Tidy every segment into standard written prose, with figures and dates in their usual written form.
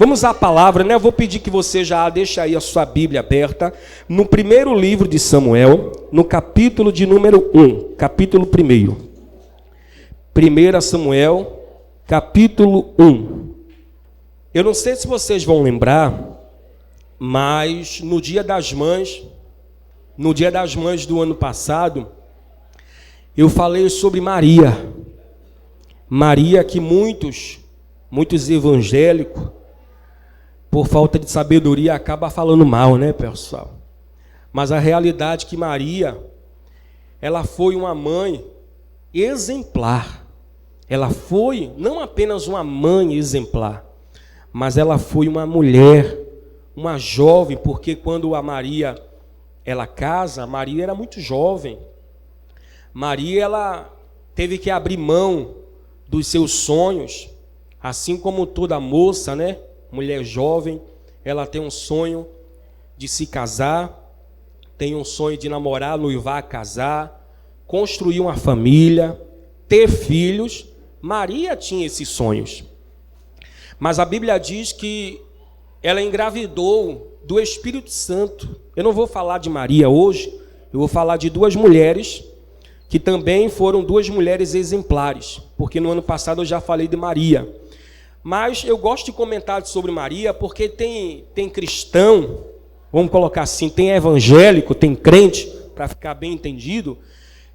Vamos à palavra, né? Eu vou pedir que você já deixe aí a sua Bíblia aberta no primeiro livro de Samuel, no capítulo de número 1, capítulo 1. 1 Samuel, capítulo 1. Eu não sei se vocês vão lembrar, mas no Dia das Mães do ano passado, eu falei sobre Maria. Maria que muitos evangélicos, por falta de sabedoria, acaba falando mal, né, pessoal? Mas a realidade é que Maria, ela foi uma mãe exemplar. Ela foi não apenas uma mãe exemplar, mas ela foi uma mulher, uma jovem, porque quando a Maria, ela casa, Maria era muito jovem. Maria, ela teve que abrir mão dos seus sonhos, assim como toda moça, né? Mulher jovem, ela tem um sonho de se casar, tem um sonho de namorar, noivar, casar, construir uma família, ter filhos. Maria tinha esses sonhos. Mas a Bíblia diz que ela engravidou do Espírito Santo. Eu não vou falar de Maria hoje, eu vou falar de duas mulheres que também foram duas mulheres exemplares, porque no ano passado eu já falei de Maria. Mas eu gosto de comentar sobre Maria porque tem cristão, vamos colocar assim, tem evangélico, tem crente, para ficar bem entendido,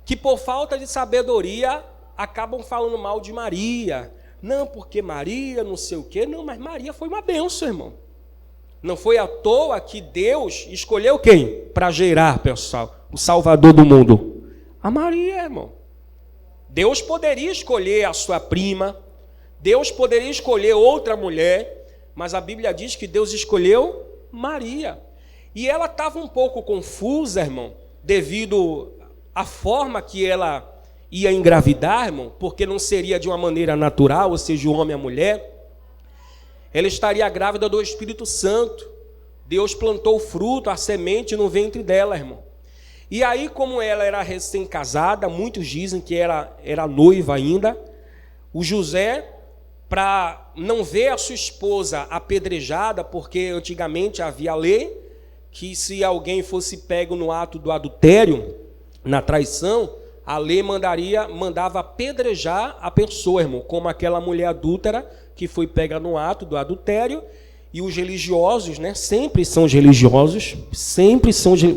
que por falta de sabedoria acabam falando mal de Maria. Não, porque Maria não sei o quê. Não, mas Maria foi uma bênção, irmão. Não foi à toa que Deus escolheu quem? Para gerar, pessoal, o Salvador do mundo. A Maria, irmão. Deus poderia escolher a sua prima, Deus poderia escolher outra mulher, mas a Bíblia diz que Deus escolheu Maria. E ela estava um pouco confusa, irmão, devido à forma que ela ia engravidar, irmão, porque não seria de uma maneira natural, ou seja, o homem e a mulher. Ela estaria grávida do Espírito Santo. Deus plantou o fruto, a semente no ventre dela, irmão. E aí, como ela era recém-casada, muitos dizem que era noiva ainda, o José, para não ver a sua esposa apedrejada, porque antigamente havia a lei que se alguém fosse pego no ato do adultério, na traição, a lei mandava apedrejar a pessoa, irmão, como aquela mulher adúltera que foi pega no ato do adultério. E os religiosos, né, sempre são os religiosos,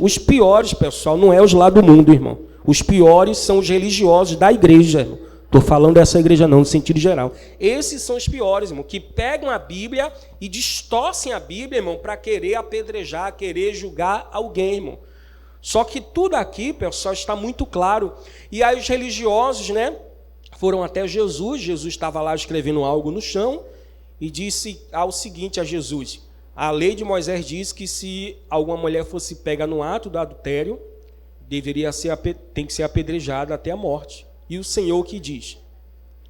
os piores, pessoal, não é os lá do mundo, irmão. Os piores são os religiosos da igreja, irmão. Estou falando dessa igreja não, no sentido geral. Esses são os piores, irmão, que pegam a Bíblia e distorcem a Bíblia, irmão, para querer apedrejar, querer julgar alguém, irmão. Só que tudo aqui, pessoal, está muito claro. E aí os religiosos, né, foram até Jesus. Jesus estava lá escrevendo algo no chão e disse ao seguinte a Jesus: a lei de Moisés diz que se alguma mulher fosse pega no ato do adultério, tem que ser apedrejada até a morte. E o Senhor que diz?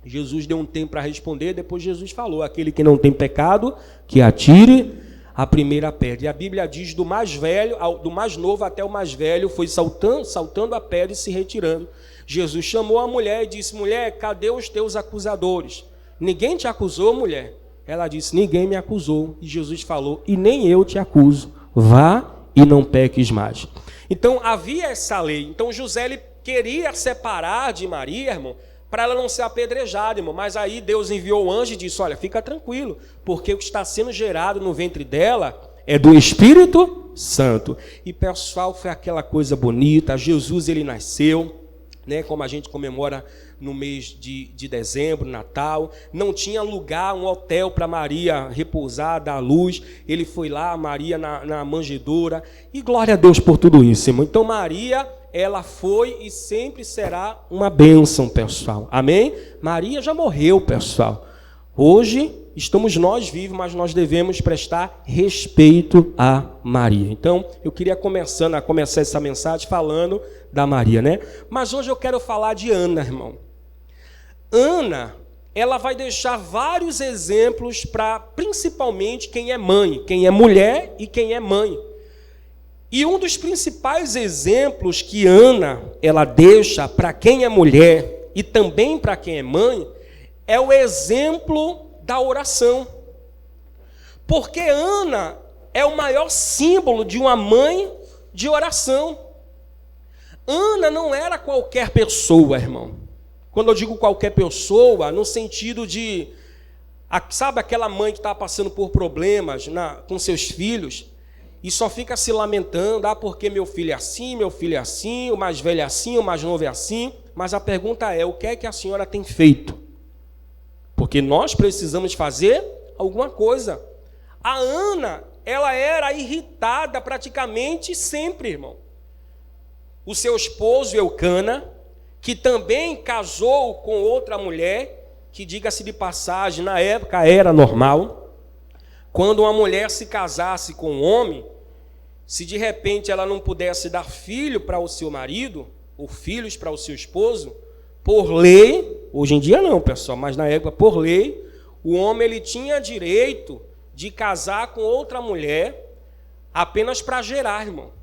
Jesus deu um tempo para responder, depois Jesus falou: aquele que não tem pecado, que atire a primeira pedra. E a Bíblia diz do mais velho, do mais novo até o mais velho, foi saltando a pedra e se retirando. Jesus chamou a mulher e disse: mulher, cadê os teus acusadores? Ninguém te acusou, mulher? Ela disse: ninguém me acusou. E Jesus falou: e nem eu te acuso. Vá e não peques mais. Então havia essa lei. Então José, ele queria separar de Maria, irmão, para ela não ser apedrejada, irmão. Mas aí Deus enviou o anjo e disse: olha, fica tranquilo, porque o que está sendo gerado no ventre dela é do Espírito Santo. E pessoal, foi aquela coisa bonita. Jesus, ele nasceu, né, como a gente comemora no mês de dezembro, Natal. Não tinha lugar, um hotel para Maria repousar, dar luz. Ele foi lá, Maria na manjedoura. E glória a Deus por tudo isso, irmão. Então Maria, ela foi e sempre será uma bênção, pessoal. Amém? Maria já morreu, pessoal. Hoje estamos nós vivos, mas nós devemos prestar respeito a Maria. Então, eu queria começar essa mensagem falando da Maria, né? Mas hoje eu quero falar de Ana, irmão. Ana, ela vai deixar vários exemplos para principalmente quem é mãe, quem é mulher e quem é mãe. E um dos principais exemplos que Ana, ela deixa para quem é mulher e também para quem é mãe, é o exemplo da oração. Porque Ana é o maior símbolo de uma mãe de oração. Ana não era qualquer pessoa, irmão. Quando eu digo qualquer pessoa, no sentido de, sabe aquela mãe que está passando por problemas com seus filhos e só fica se lamentando, porque meu filho é assim, o mais velho é assim, o mais novo é assim. Mas a pergunta é, o que é que a senhora tem feito? Porque nós precisamos fazer alguma coisa. A Ana, ela era irritada praticamente sempre, irmão. O seu esposo, Eucana, que também casou com outra mulher, que, diga-se de passagem, na época era normal. Quando uma mulher se casasse com um homem, se de repente ela não pudesse dar filho para o seu marido, ou filhos para o seu esposo, por lei, hoje em dia não, pessoal, mas na época, por lei, o homem ele tinha direito de casar com outra mulher apenas para gerar, irmão.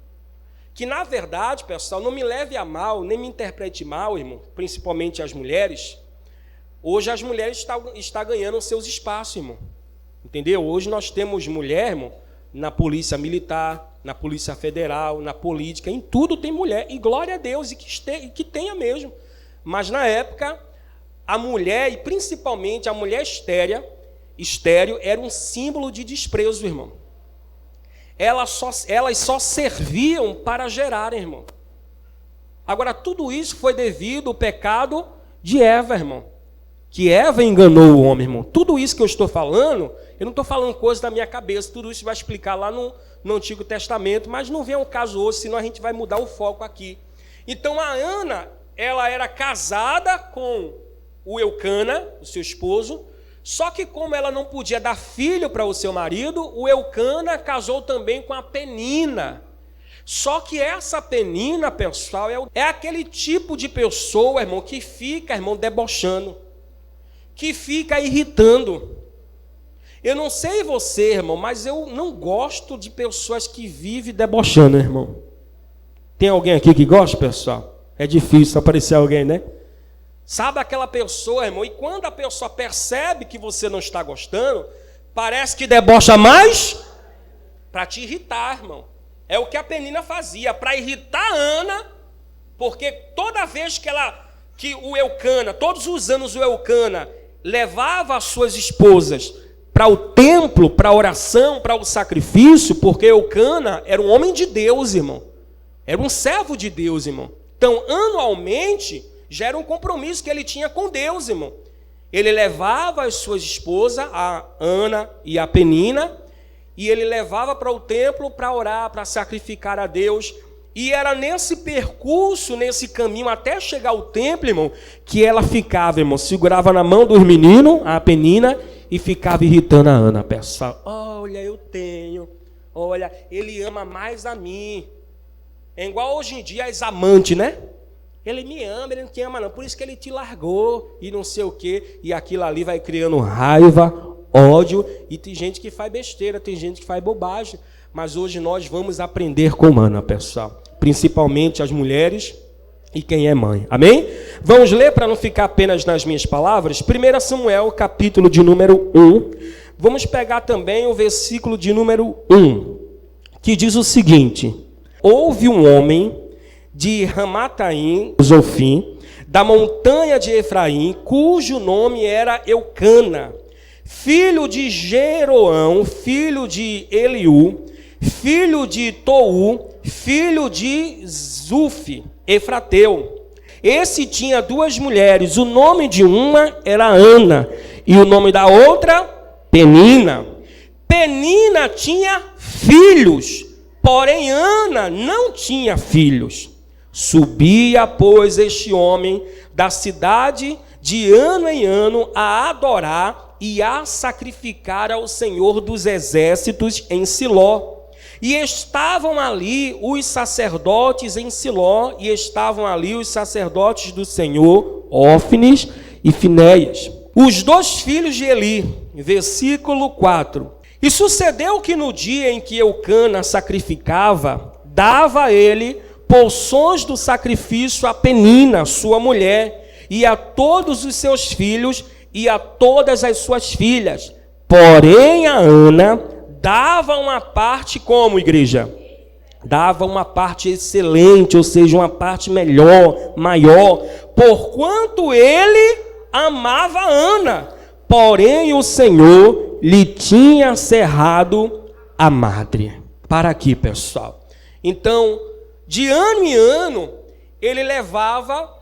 Que, na verdade, pessoal, não me leve a mal, nem me interprete mal, irmão, principalmente as mulheres. Hoje as mulheres estão ganhando seus espaços, irmão. Entendeu? Hoje nós temos mulher, irmão, na polícia militar, na polícia federal, na política, em tudo tem mulher. E glória a Deus, e que tenha mesmo. Mas na época, a mulher, e principalmente a mulher estéril, era um símbolo de desprezo, irmão. Elas só serviam para gerar, irmão. Agora, tudo isso foi devido ao pecado de Eva, irmão. Que Eva enganou o homem, irmão. Tudo isso que eu estou falando, eu não estou falando coisa da minha cabeça, tudo isso vai explicar lá no Antigo Testamento, mas não vem ao caso hoje, senão a gente vai mudar o foco aqui. Então, a Ana, ela era casada com o Eucana, o seu esposo, só que como ela não podia dar filho para o seu marido, o Eucana casou também com a Penina. Só que essa Penina, pessoal, é aquele tipo de pessoa, irmão, que fica, irmão, debochando, que fica irritando. Eu não sei você, irmão, mas eu não gosto de pessoas que vivem debochando, irmão. Tem alguém aqui que gosta, pessoal? É difícil aparecer alguém, né? Sabe aquela pessoa, irmão, e quando a pessoa percebe que você não está gostando, parece que debocha mais para te irritar, irmão. É o que a Penina fazia, para irritar a Ana, porque toda vez que o Eucana, todos os anos o Eucana levava as suas esposas para o templo, para a oração, para o sacrifício, porque Eucana era um homem de Deus, irmão. Era um servo de Deus, irmão. Então, anualmente, já era um compromisso que ele tinha com Deus, irmão. Ele levava as suas esposas, a Ana e a Penina, e ele levava para o templo para orar, para sacrificar a Deus. E era nesse percurso, nesse caminho, até chegar ao templo, irmão, que ela ficava, irmão, segurava na mão dos meninos, a Penina, e ficava irritando a Ana. Pessoal, olha, eu tenho, olha, ele ama mais a mim. É igual hoje em dia as amantes, né? Ele me ama, ele não te ama não, por isso que ele te largou, e não sei o quê, e aquilo ali vai criando raiva, ódio, e tem gente que faz besteira, tem gente que faz bobagem, mas hoje nós vamos aprender com Ana, pessoal, principalmente as mulheres e quem é mãe, amém? Vamos ler para não ficar apenas nas minhas palavras, 1 Samuel, capítulo de número 1, vamos pegar também o versículo de número 1, que diz o seguinte: houve um homem de Ramataim, Zofim, da montanha de Efraim, cujo nome era Eucana, filho de Jeroão, filho de Eliú, filho de Tou, filho de Zuf, Efrateu. Esse tinha duas mulheres, o nome de uma era Ana, e o nome da outra, Penina. Penina tinha filhos, porém Ana não tinha filhos. Subia, pois, este homem da cidade de ano em ano a adorar e a sacrificar ao Senhor dos Exércitos em Siló. E estavam ali os sacerdotes em Siló, e estavam ali os sacerdotes do Senhor, Ófines e Finéias, os dois filhos de Eli. Versículo 4. E sucedeu que no dia em que Eucana sacrificava, dava a ele porções do sacrifício a Penina, sua mulher, e a todos os seus filhos, e a todas as suas filhas. Porém a Ana dava uma parte como, igreja? Dava uma parte excelente, ou seja, uma parte melhor, maior, porquanto ele amava Ana. Porém, o Senhor lhe tinha cerrado a madre. Para aqui, pessoal. Então, de ano em ano, ele levava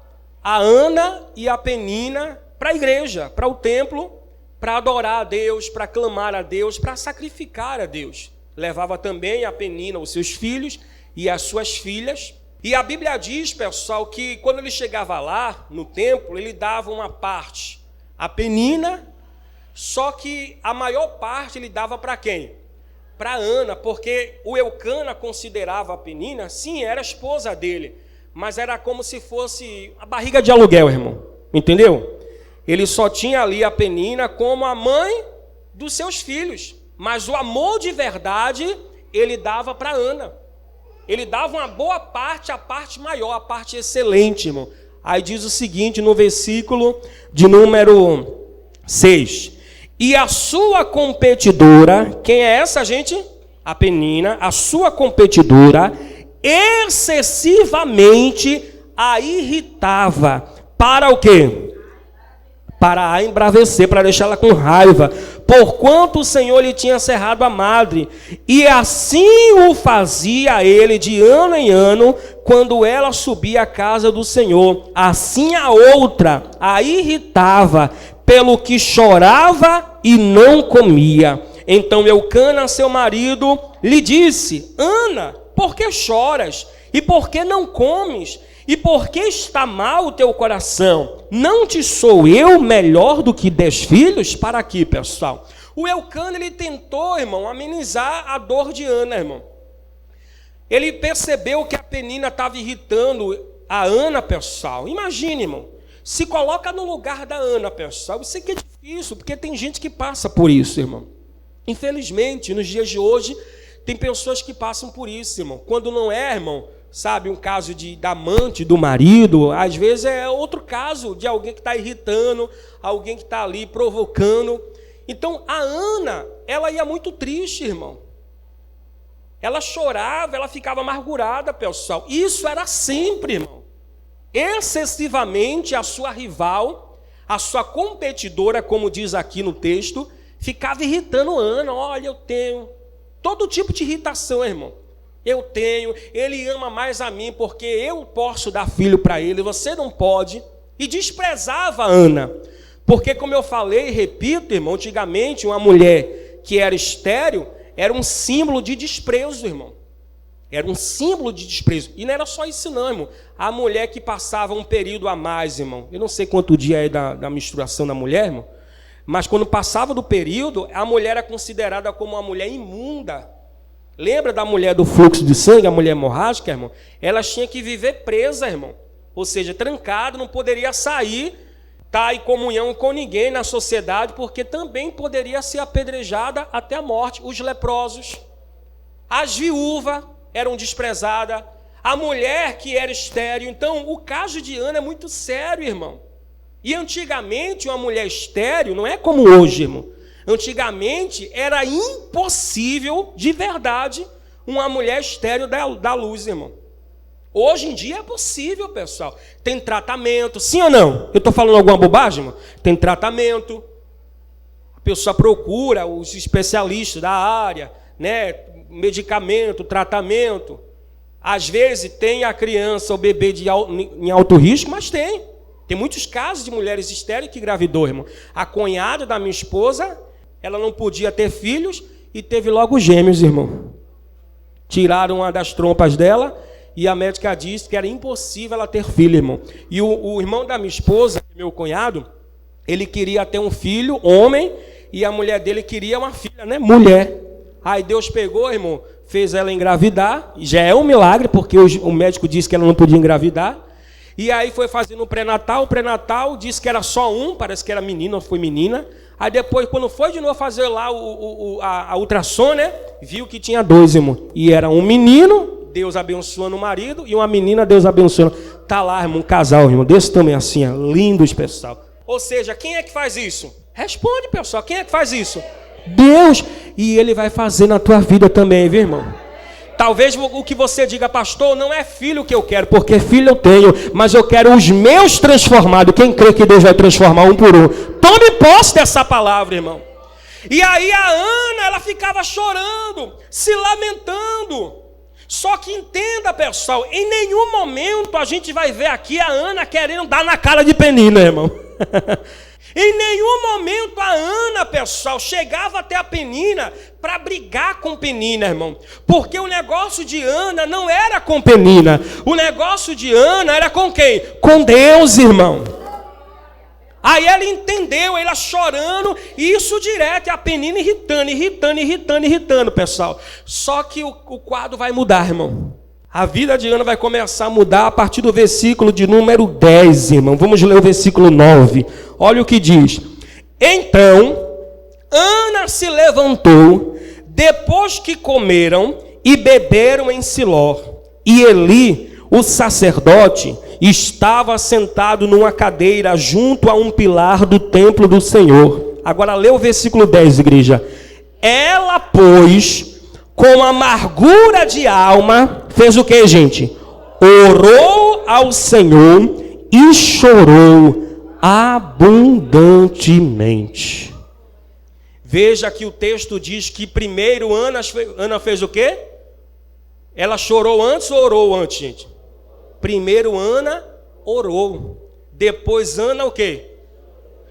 a Ana e a Penina para a igreja, para o templo, para adorar a Deus, para clamar a Deus, para sacrificar a Deus. Levava também a Penina, os seus filhos e as suas filhas. E a Bíblia diz, pessoal, que quando ele chegava lá no templo, ele dava uma parte a Penina, só que a maior parte ele dava para quem? Para Ana, porque o Eucana considerava a Penina, sim, era a esposa dele, mas era como se fosse a barriga de aluguel, irmão. Entendeu? Ele só tinha ali a Penina como a mãe dos seus filhos, mas o amor de verdade ele dava para Ana. Ele dava uma boa parte, a parte maior, a parte excelente, irmão. Aí diz o seguinte no versículo de número 6. E a sua competidora, quem é essa, gente? A Penina, a sua competidora, excessivamente a irritava. Para o quê? Para a embravecer, para deixá-la com raiva, porquanto o Senhor lhe tinha cerrado a madre, e assim o fazia ele de ano em ano, quando ela subia à casa do Senhor. Assim a outra a irritava, pelo que chorava e não comia. Então Eucana, seu marido, lhe disse: Ana, por que choras? E por que não comes? E por que está mal o teu coração? Não te sou eu melhor do que 10 filhos? Para aqui, pessoal. O Eucana, ele tentou, irmão, amenizar a dor de Ana, irmão. Ele percebeu que a Penina estava irritando a Ana, pessoal. Imagine, irmão. Se coloca no lugar da Ana, pessoal. Isso aqui é difícil, porque tem gente que passa por isso, irmão. Infelizmente, nos dias de hoje, tem pessoas que passam por isso, irmão. Quando não é, irmão, sabe, um caso da amante, do marido, às vezes é outro caso de alguém que está irritando, alguém que está ali provocando. Então, a Ana, ela ia muito triste, irmão. Ela chorava, ela ficava amargurada, pessoal. Isso era sempre, irmão. Excessivamente a sua rival, a sua competidora, como diz aqui no texto, ficava irritando Ana. Olha, eu tenho todo tipo de irritação, irmão. Eu tenho, ele ama mais a mim porque eu posso dar filho para ele, você não pode. E desprezava Ana, porque como eu falei e repito, irmão, antigamente uma mulher que era estéril era um símbolo de desprezo, irmão. Era um símbolo de desprezo. E não era só isso não, irmão. A mulher que passava um período a mais, irmão. Eu não sei quanto dia é da menstruação da mulher, irmão. Mas quando passava do período, a mulher era considerada como uma mulher imunda. Lembra da mulher do fluxo de sangue, a mulher hemorrágica, irmão? Ela tinha que viver presa, irmão. Ou seja, trancada, não poderia sair, estar em comunhão com ninguém na sociedade, porque também poderia ser apedrejada até a morte. Os leprosos, as viúvas eram desprezadas, a mulher que era estéril. Então, o caso de Ana é muito sério, irmão. E antigamente, uma mulher estéril não é como hoje, irmão. Antigamente, era impossível, de verdade, uma mulher estéril dar luz, irmão. Hoje em dia é possível, pessoal. Tem tratamento, sim ou não? Eu estou falando alguma bobagem, irmão? Tem tratamento. A pessoa procura os especialistas da área, né? Medicamento, tratamento. Às vezes tem a criança, o bebê em alto risco, mas tem. Tem muitos casos de mulheres estéreis que engravidou, irmão. A cunhada da minha esposa, ela não podia ter filhos e teve logo gêmeos, irmão. Tiraram uma das trompas dela e a médica disse que era impossível ela ter filho, irmão. E o irmão da minha esposa, meu cunhado, ele queria ter um filho, homem, e a mulher dele queria uma filha, né? Mulher. Aí Deus pegou, irmão, fez ela engravidar. Já é um milagre, porque o médico disse que ela não podia engravidar. E aí foi fazendo o pré-natal disse que era só um, parece que era menino ou foi menina. Aí depois, quando foi de novo fazer lá a ultrassom, né? Viu que tinha 2, irmão. E era um menino, Deus abençoando o marido, e uma menina, Deus abençoando. Tá lá, irmão, um casal, irmão, desse tamanho assim, lindos, pessoal. Ou seja, quem é que faz isso? Responde, pessoal, quem é que faz isso? Deus. E Ele vai fazer na tua vida também, viu, irmão? Talvez o que você diga, pastor, não é filho que eu quero, porque filho eu tenho, mas eu quero os meus transformados. Quem crê que Deus vai transformar um por um? Tome posse dessa palavra, irmão. E aí a Ana, ela ficava chorando, se lamentando. Só que entenda, pessoal, em nenhum momento a gente vai ver aqui a Ana querendo dar na cara de Penina, irmão. Em nenhum momento a Ana, pessoal, chegava até a Penina para brigar com Penina, irmão. Porque o negócio de Ana não era com Penina. O negócio de Ana era com quem? Com Deus, irmão. Aí ela entendeu, ela chorando, e isso direto, a Penina irritando, pessoal. Só que o quadro vai mudar, irmão. A vida de Ana vai começar a mudar a partir do versículo de número 10, irmão. Vamos ler o versículo 9. Olha o que diz. Então, Ana se levantou, depois que comeram e beberam em Siló. E Eli, o sacerdote, estava sentado numa cadeira junto a um pilar do templo do Senhor. Agora lê o versículo 10, igreja. Ela, pois, com amargura de alma, fez o que, gente? Orou ao Senhor e chorou abundantemente. Veja que o texto diz que primeiro Ana fez o quê? Ela chorou antes ou orou antes, gente? Primeiro Ana orou. Depois Ana o quê?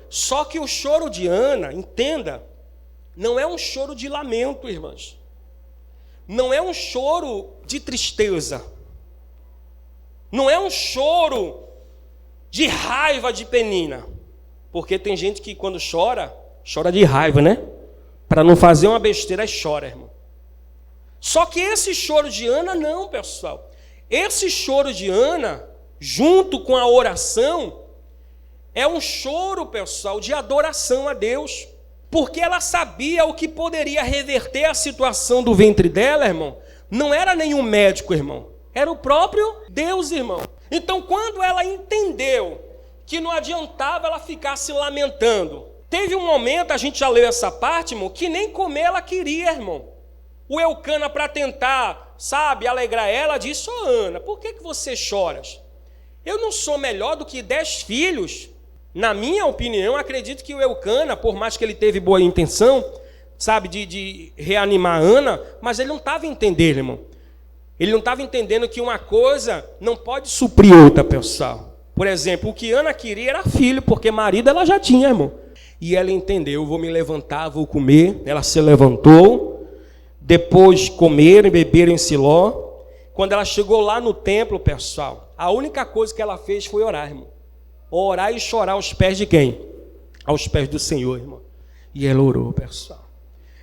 Só que o choro de Ana, entenda, não é um choro de lamento, irmãs. Não é um choro de tristeza. Não é um choro de raiva de Penina. Porque tem gente que quando chora, chora de raiva, né? Para não fazer uma besteira, chora, irmão. Só que esse choro de Ana não, pessoal. Esse choro de Ana, junto com a oração, é um choro, pessoal, de adoração a Deus. Porque ela sabia o que poderia reverter a situação do ventre dela, irmão. Não era nenhum médico, irmão. Era o próprio Deus, irmão. Então, quando ela entendeu que não adiantava ela ficar se lamentando, teve um momento, a gente já leu essa parte, irmão, que nem comer ela queria, irmão. O Eucana, para tentar, sabe, alegrar ela, disse: ô Ana, por que você choras? Eu não sou melhor do que 10 filhos. Na minha opinião, acredito que o Eucana, por mais que ele teve boa intenção, sabe, de reanimar a Ana, mas ele não estava entendendo, irmão. Ele não estava entendendo que uma coisa não pode suprir outra, pessoal. Por exemplo, o que Ana queria era filho, porque marido ela já tinha, irmão. E ela entendeu: vou me levantar, vou comer. Ela se levantou, depois comeram e beberam em Siló. Quando ela chegou lá no templo, pessoal, a única coisa que ela fez foi orar, irmão. Orar e chorar aos pés de quem? Aos pés do Senhor, irmão. E ela orou, pessoal.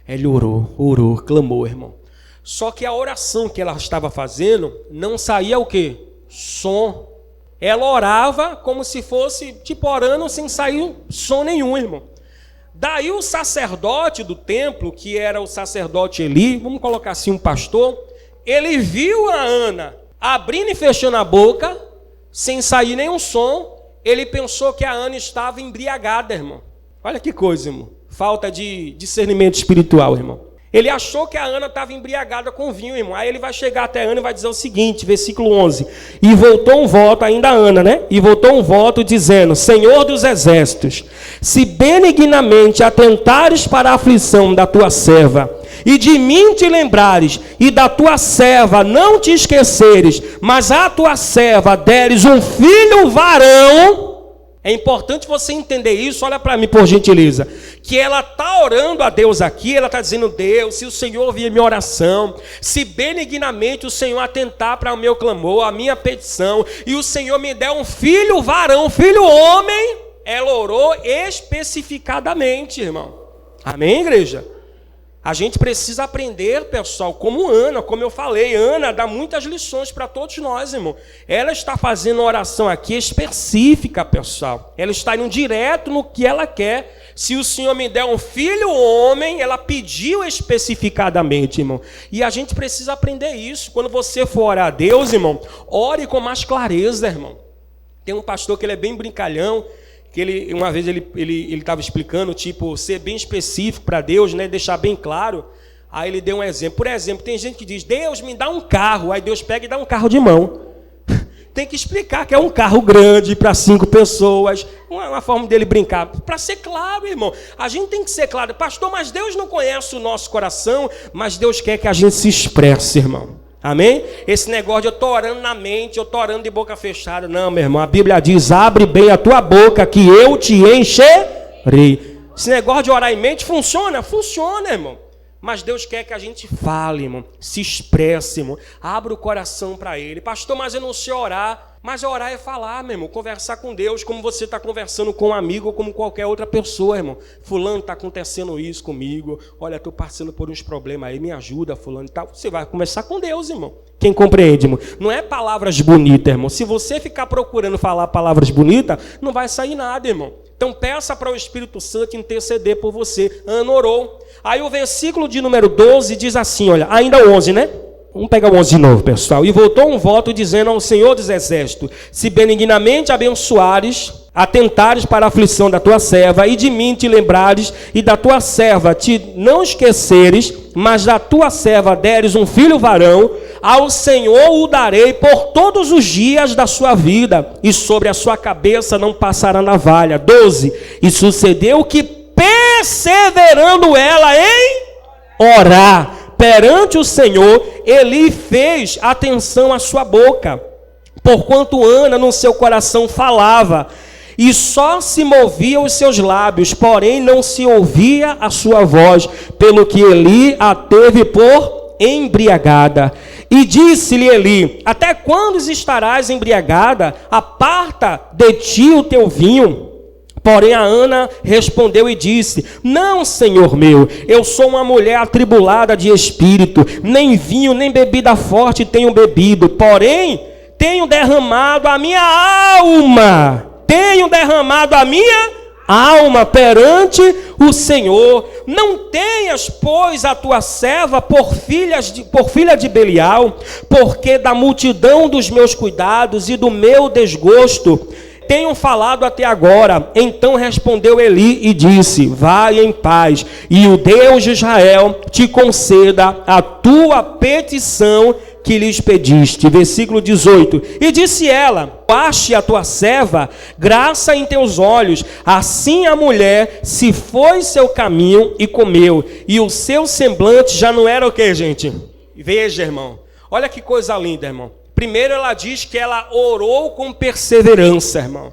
Ela orou, clamou, irmão. Só que a oração que ela estava fazendo não saía o quê? Som. Ela orava como se fosse, tipo, orando sem sair som nenhum, irmão. Daí o sacerdote do templo, que era o sacerdote Eli, vamos colocar assim, um pastor, ele viu a Ana abrindo e fechando a boca, sem sair nenhum som. Ele pensou que a Ana estava embriagada, irmão. Olha que coisa, irmão. Falta de discernimento espiritual, irmão. Ele achou que a Ana estava embriagada com vinho, irmão. Aí ele vai chegar até a Ana e vai dizer o seguinte, versículo 11. E voltou um voto, ainda a Ana, né? E voltou um voto dizendo: Senhor dos exércitos, se benignamente atentares para a aflição da tua serva, e de mim te lembrares, e da tua serva não te esqueceres, mas à tua serva deres um filho varão. É importante você entender isso. Olha para mim, por gentileza. Que ela está orando a Deus aqui, ela está dizendo: Deus, se o Senhor ouvir minha oração, se benignamente o Senhor atentar para o meu clamor, a minha petição, e o Senhor me der um filho varão, um filho homem, ela orou especificadamente, irmão. Amém, igreja? A gente precisa aprender, pessoal, como Ana, como eu falei. Ana dá muitas lições para todos nós, irmão. Ela está fazendo uma oração aqui específica, pessoal. Ela está indo direto no que ela quer. Se o Senhor me der um filho homem, ela pediu especificadamente, irmão. E a gente precisa aprender isso. Quando você for orar a Deus, irmão, ore com mais clareza, irmão. Tem um pastor que ele é bem brincalhão, que uma vez ele estava explicando, tipo, ser bem específico para Deus, né? Deixar bem claro. Aí ele deu um exemplo. Por exemplo, tem gente que diz, Deus me dá um carro. Aí Deus pega e dá um carro de mão. Tem que explicar que é um carro grande para 5 pessoas. Uma forma dele brincar. Para ser claro, irmão. A gente tem que ser claro. Pastor, mas Deus não conhece o nosso coração, mas Deus quer que a gente se expresse, irmão. Amém? Esse negócio de eu estou orando na mente, eu estou orando de boca fechada. Não, meu irmão. A Bíblia diz, abre bem a tua boca que eu te encherei. Esse negócio de orar em mente funciona? Funciona, irmão. Mas Deus quer que a gente fale, irmão, se expresse, irmão, abra o coração para Ele. Pastor, mas eu não sei orar. Mas orar é falar, meu irmão, conversar com Deus como você está conversando com um amigo ou como qualquer outra pessoa, irmão. Fulano, está acontecendo isso comigo. Olha, estou passando por uns problemas aí, me ajuda, fulano e tal. Você vai conversar com Deus, irmão. Quem compreende, irmão? Não é palavras bonitas, irmão. Se você ficar procurando falar palavras bonitas, não vai sair nada, irmão. Então peça para o Espírito Santo interceder por você. Ana orou. Aí o versículo de número 12 diz assim, olha, ainda 11, né? Vamos pegar o 11 de novo, pessoal. E voltou um voto dizendo ao Senhor dos Exércitos, se benignamente abençoares, atentares para a aflição da tua serva, e de mim te lembrares, e da tua serva te não esqueceres, mas da tua serva deres um filho varão, ao Senhor o darei por todos os dias da sua vida, e sobre a sua cabeça não passará navalha. 12. E sucedeu que, perseverando ela em orar perante o Senhor, ele fez atenção à sua boca, porquanto Ana no seu coração falava, e só se moviam os seus lábios, porém não se ouvia a sua voz, pelo que Eli a teve por embriagada. E disse-lhe Eli, até quando estarás embriagada? Aparta de ti o teu vinho. Porém a Ana respondeu e disse, não, Senhor meu, eu sou uma mulher atribulada de espírito, nem vinho, nem bebida forte tenho bebido, porém tenho derramado a minha alma, perante o Senhor. Não tenhas, pois, a tua serva por filha de Belial, porque da multidão dos meus cuidados e do meu desgosto tenho falado até agora. Então respondeu Eli e disse, vai em paz, e o Deus de Israel te conceda a tua petição que lhes pediste. Versículo 18. E disse ela, ache a tua serva graça em teus olhos. Assim a mulher se foi seu caminho e comeu, e o seu semblante já não era o que, gente? Veja, irmão, olha que coisa linda, irmão. Primeiro ela diz que ela orou com perseverança, irmão.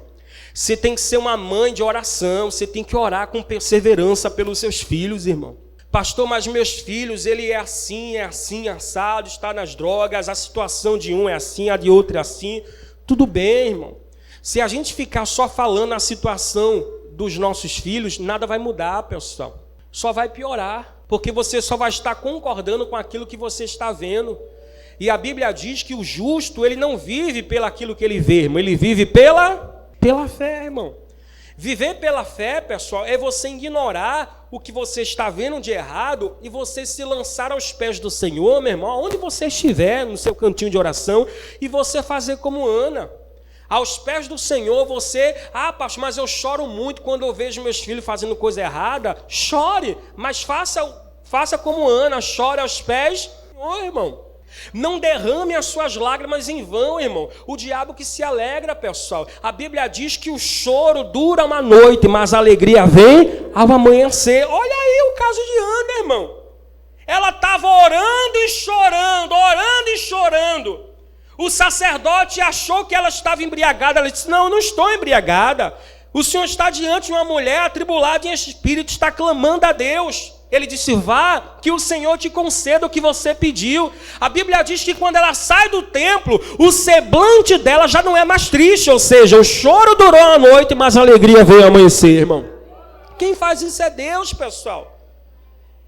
Você tem que ser uma mãe de oração, você tem que orar com perseverança pelos seus filhos, irmão. Pastor, mas meus filhos, ele é assim, assado, está nas drogas, a situação de um é assim, a de outro é assim. Tudo bem, irmão. Se a gente ficar só falando a situação dos nossos filhos, nada vai mudar, pessoal. Só vai piorar, porque você só vai estar concordando com aquilo que você está vendo. E a Bíblia diz que o justo, ele não vive pelo aquilo que ele vê, irmão. Ele vive pela fé, irmão. Viver pela fé, pessoal, é você ignorar o que você está vendo de errado e você se lançar aos pés do Senhor, meu irmão, onde você estiver, no seu cantinho de oração, e você fazer como Ana. Aos pés do Senhor, você... pastor, mas eu choro muito quando eu vejo meus filhos fazendo coisa errada. Chore, mas faça como Ana, chore aos pés do Senhor, irmão. Não derrame as suas lágrimas em vão, irmão. O diabo que se alegra, pessoal. A Bíblia diz que o choro dura uma noite, mas a alegria vem ao amanhecer. Olha aí o caso de Ana, irmão. Ela estava orando e chorando. O sacerdote achou que ela estava embriagada. Ela disse, não, eu não estou embriagada. O Senhor está diante de uma mulher atribulada em espírito, está clamando a Deus. Ele disse, vá, que o Senhor te conceda o que você pediu. A Bíblia diz que quando ela sai do templo, o semblante dela já não é mais triste, ou seja, o choro durou a noite, mas a alegria veio ao amanhecer, irmão. Quem faz isso é Deus, pessoal.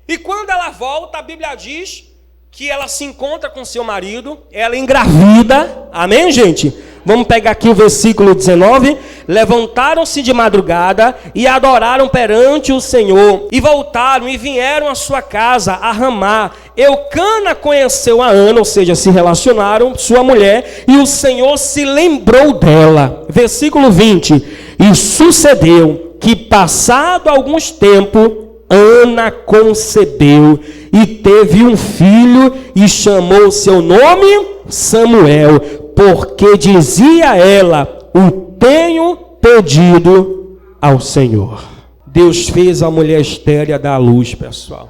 E quando ela volta, a Bíblia diz que ela se encontra com seu marido, ela engravida, amém, gente? Vamos pegar aqui o versículo 19. Levantaram-se de madrugada e adoraram perante o Senhor. E voltaram e vieram à sua casa a Ramá. Eucana conheceu a Ana, ou seja, se relacionaram, sua mulher, e o Senhor se lembrou dela. Versículo 20. E sucedeu que, passado alguns tempos, Ana concebeu e teve um filho e chamou seu nome Samuel, porque dizia ela: o tenho pedido ao Senhor. Deus fez a mulher estéril dar à luz, pessoal.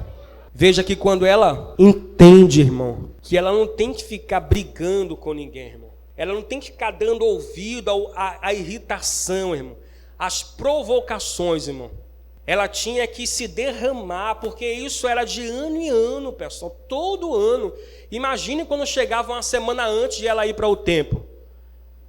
Veja que quando ela entende, irmão, que ela não tem que ficar brigando com ninguém, irmão. Ela não tem que ficar dando ouvido à irritação, irmão. Às provocações, irmão. Ela tinha que se derramar, porque isso era de ano em ano, pessoal. Todo ano. Imagine quando chegava uma semana antes de ela ir para o templo.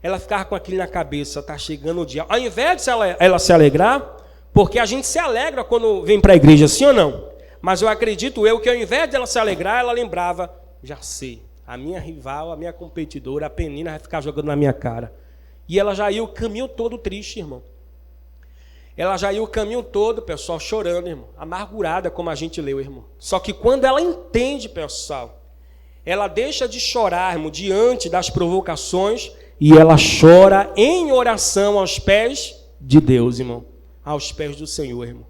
Ela ficava com aquilo na cabeça, está chegando o dia. Ao invés de ela se alegrar, porque a gente se alegra quando vem para a igreja, sim ou não? Mas eu acredito que ao invés de ela se alegrar, ela lembrava: já sei, a minha rival, a minha competidora, a Penina vai ficar jogando na minha cara. E ela já ia o caminho todo triste, irmão. Ela já ia o caminho todo, pessoal, chorando, irmão. Amargurada, como a gente leu, irmão. Só que quando ela entende, pessoal, ela deixa de chorar, irmão, diante das provocações, e ela chora em oração aos pés de Deus, irmão. Aos pés do Senhor, irmão.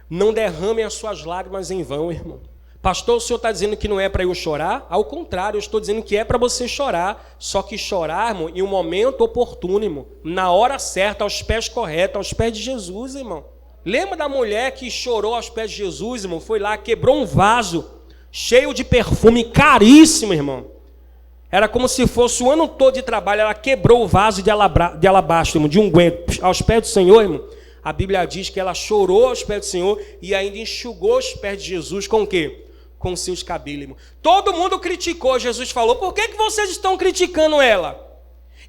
Não derrame as suas lágrimas em vão, irmão. Pastor, o senhor está dizendo que não é para eu chorar? Ao contrário, eu estou dizendo que é para você chorar. Só que chorar, irmão, em um momento oportuno, irmão. Na hora certa, aos pés corretos, aos pés de Jesus, irmão. Lembra da mulher que chorou aos pés de Jesus, irmão? Foi lá, quebrou um vaso cheio de perfume, caríssimo, irmão. Era como se fosse o ano todo de trabalho. Ela quebrou o vaso de alabastro, irmão, de unguento, aos pés do Senhor, irmão. A Bíblia diz que ela chorou aos pés do Senhor e ainda enxugou os pés de Jesus com o quê? Com seus cabelos, irmão. Todo mundo criticou. Jesus falou: por que vocês estão criticando ela?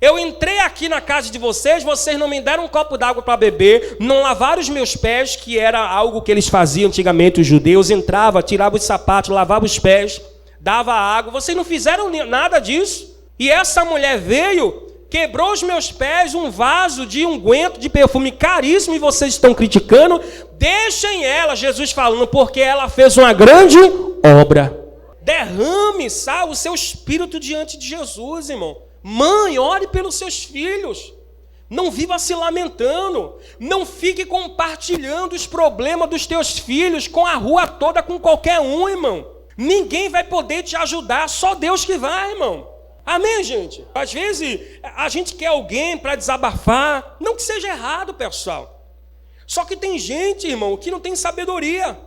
Eu entrei aqui na casa de vocês não me deram um copo d'água para beber, não lavaram os meus pés, que era algo que eles faziam antigamente, os judeus. Entrava, tirava os sapatos, lavava os pés, dava água. Vocês não fizeram nada disso. E essa mulher veio, quebrou os meus pés, um vaso de unguento, de perfume caríssimo, e vocês estão criticando. Deixem ela, Jesus falando, porque ela fez uma grande obra. Derrame, sabe, o seu espírito diante de Jesus, irmão. Mãe, ore pelos seus filhos. Não viva se lamentando. Não fique compartilhando os problemas dos teus filhos com a rua toda, com qualquer um, irmão. Ninguém vai poder te ajudar, só Deus que vai, irmão. Amém, gente? Às vezes a gente quer alguém para desabafar. Não que seja errado, pessoal. Só que tem gente, irmão, que não tem sabedoria.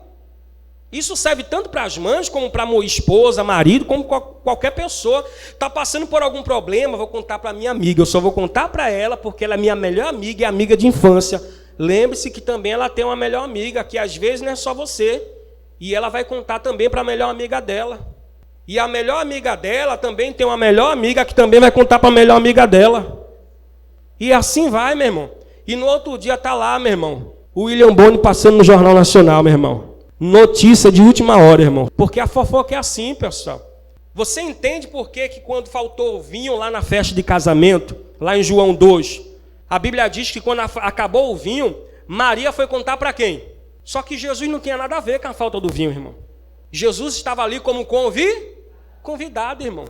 Isso serve tanto para as mães, como para a esposa, marido, como qualquer pessoa. Está passando por algum problema, vou contar para minha amiga. Eu só vou contar para ela porque ela é minha melhor amiga e amiga de infância. Lembre-se que também ela tem uma melhor amiga, que às vezes não é só você. E ela vai contar também para a melhor amiga dela. E a melhor amiga dela também tem uma melhor amiga que também vai contar para a melhor amiga dela. E assim vai, meu irmão. E no outro dia está lá, meu irmão, o William Bonner passando no Jornal Nacional, meu irmão. Notícia de última hora, irmão. Porque a fofoca é assim, pessoal. Você entende por que quando faltou vinho lá na festa de casamento, lá em João 2, a Bíblia diz que quando acabou o vinho, Maria foi contar para quem? Só que Jesus não tinha nada a ver com a falta do vinho, irmão. Jesus estava ali como convidado, irmão.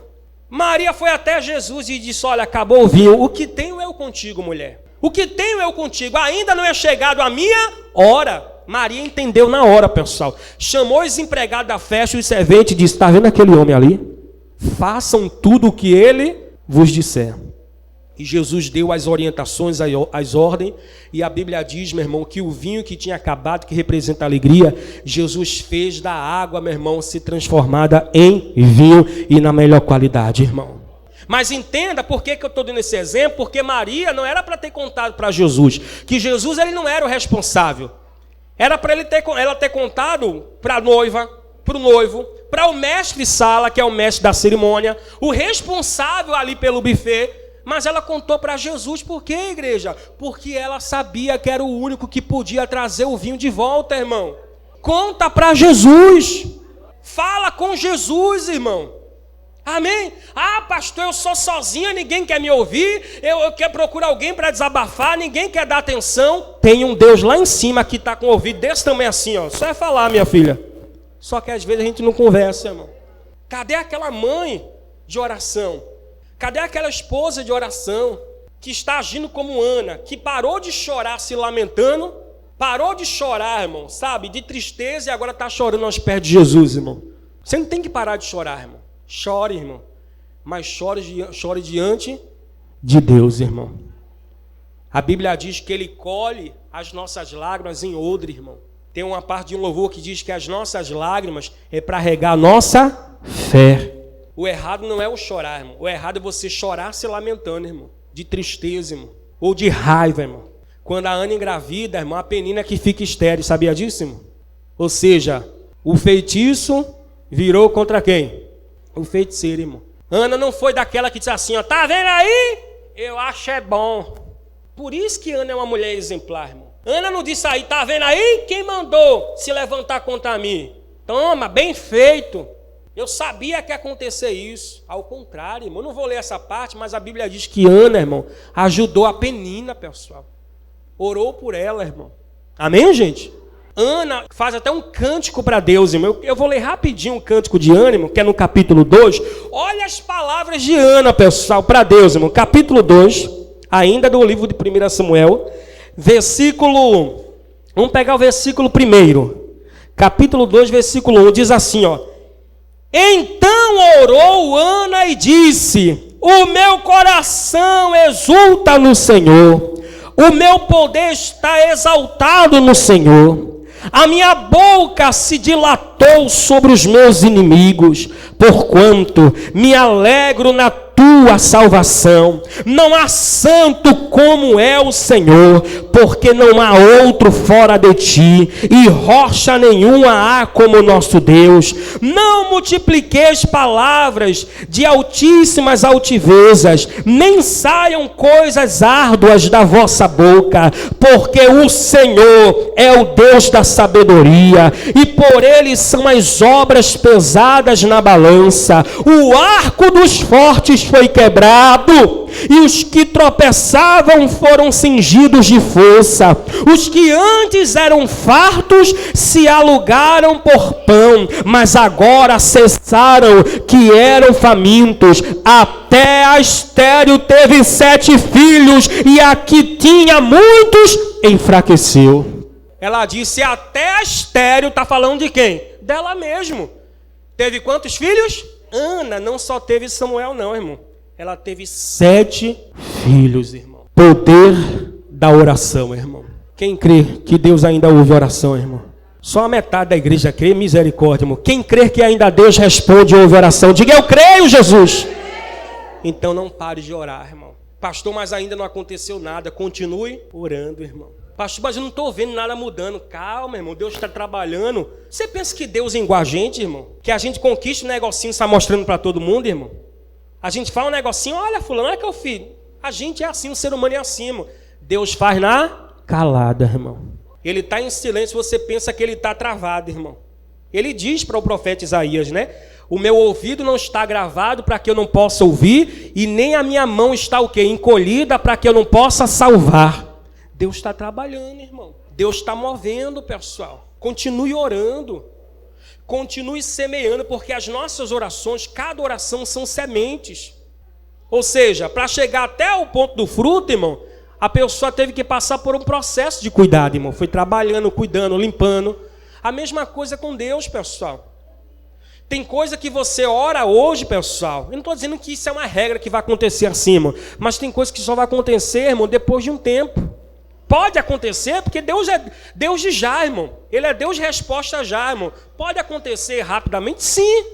Maria foi até Jesus e disse: olha, acabou o vinho. O que tenho eu contigo, mulher? O que tenho eu contigo? Ainda não é chegado a minha hora. Maria entendeu na hora, pessoal. Chamou os empregados da festa e os serventes e disse: está vendo aquele homem ali? Façam tudo o que ele vos disser. E Jesus deu as orientações, as ordens, e a Bíblia diz, meu irmão, que o vinho que tinha acabado, que representa a alegria, Jesus fez da água, meu irmão, se transformada em vinho e na melhor qualidade, irmão. Mas entenda por que eu estou dando esse exemplo, porque Maria não era para ter contado para Jesus, que Jesus ele não era o responsável. Era para ela ter contado para a noiva, para o noivo, para o mestre sala, que é o mestre da cerimônia, o responsável ali pelo buffet. Mas ela contou para Jesus. Por quê, igreja? Porque ela sabia que era o único que podia trazer o vinho de volta, irmão. Conta para Jesus. Fala com Jesus, irmão. Amém? Ah, pastor, eu sou sozinha, ninguém quer me ouvir. Eu quero procurar alguém para desabafar, ninguém quer dar atenção. Tem um Deus lá em cima que está com o ouvido desse tamanho assim, ó. Só é falar, minha filha. Só que às vezes a gente não conversa, irmão. Cadê aquela mãe de oração? Cadê aquela esposa de oração? que está agindo como Ana, que parou de chorar se lamentando, parou de chorar, irmão, sabe, de tristeza e agora está chorando aos pés de Jesus, irmão. Você não tem que parar de chorar, irmão. Chore, irmão, mas chore diante de Deus, irmão. A Bíblia diz que Ele colhe as nossas lágrimas em odre, irmão. Tem uma parte de um louvor que diz que as nossas lágrimas é para regar a nossa fé. O errado não é o chorar, irmão. O errado é você chorar se lamentando, irmão. De tristeza, irmão. Ou de raiva, irmão. Quando a Ana engravida, irmão, a Penina que fica estéril. Sabia disso, irmão? Ou seja, o feitiço virou contra quem? O feiticeiro, irmão. Ana não foi daquela que disse assim, ó, tá vendo aí? Eu acho é bom. Por isso que Ana é uma mulher exemplar, irmão. Ana não disse aí, tá vendo aí? Quem mandou se levantar contra mim? Toma, bem feito. Eu sabia que ia acontecer isso. Ao contrário, irmão, eu não vou ler essa parte, mas a Bíblia diz que Ana, irmão, ajudou a Penina, pessoal. Orou por ela, irmão. Amém, gente? Ana faz até um cântico para Deus, irmão. Eu vou ler rapidinho um cântico de Ana, irmão, que é no capítulo 2. Olha as palavras de Ana, pessoal, para Deus, irmão. Capítulo 2, ainda do livro de 1 Samuel, versículo... Vamos pegar o versículo 1. Capítulo 2, versículo 1, diz assim, ó. Então orou Ana e disse, o meu coração exulta no Senhor, o meu poder está exaltado no Senhor, a minha boca se dilatou sobre os meus inimigos, porquanto me alegro na tua salvação. Não há santo como é o Senhor, porque não há outro fora de ti, e rocha nenhuma há como nosso Deus. Não multipliqueis palavras de altíssimas altivezas, nem saiam coisas árduas da vossa boca, porque o Senhor é o Deus da sabedoria, e por ele são as obras pesadas na balança. O arco dos fortes foi quebrado, e os que tropeçavam foram cingidos de força. Os que antes eram fartos se alugaram por pão, mas agora cessaram que eram famintos. Até a estéril teve 7 filhos, e a que tinha muitos enfraqueceu. Ela disse até a estéril, está falando de quem? Dela mesmo. Teve quantos filhos? Ana não só teve Samuel não, irmão. Ela teve 7 filhos, irmão. Poder da oração, irmão. Quem crê que Deus ainda ouve oração, irmão? Só a metade da igreja crê, misericórdia, irmão. Quem crê que ainda Deus responde e ouve oração, diga eu creio, Jesus. Então não pare de orar, irmão. Pastor, mas ainda não aconteceu nada. Continue orando, irmão. Pastor, mas eu não estou vendo nada mudando. Calma, irmão, Deus está trabalhando. Você pensa que Deus é igual a gente, irmão? Que a gente conquista um negocinho e está mostrando para todo mundo, irmão? A gente fala um negocinho, olha fulano, olha que eu fiz. A gente é assim, o ser humano é assim, irmão. Deus faz na calada, irmão. Ele está em silêncio, você pensa que ele está travado, irmão. Ele diz para o profeta Isaías, né? O meu ouvido não está gravado para que eu não possa ouvir, e nem a minha mão está o quê? Encolhida para que eu não possa salvar. Deus está trabalhando, irmão. Deus está movendo, pessoal. Continue orando. Continue semeando, porque as nossas orações, cada oração são sementes. Ou seja, para chegar até o ponto do fruto, irmão, a pessoa teve que passar por um processo de cuidado, irmão. Foi trabalhando, cuidando, limpando. A mesma coisa com Deus, pessoal. Tem coisa que você ora hoje, pessoal. Eu não estou dizendo que isso é uma regra que vai acontecer assim, irmão. Mas tem coisa que só vai acontecer, irmão, depois de um tempo. Pode acontecer, porque Deus é Deus de já, irmão. Ele é Deus de resposta já, irmão. Pode acontecer rapidamente, sim.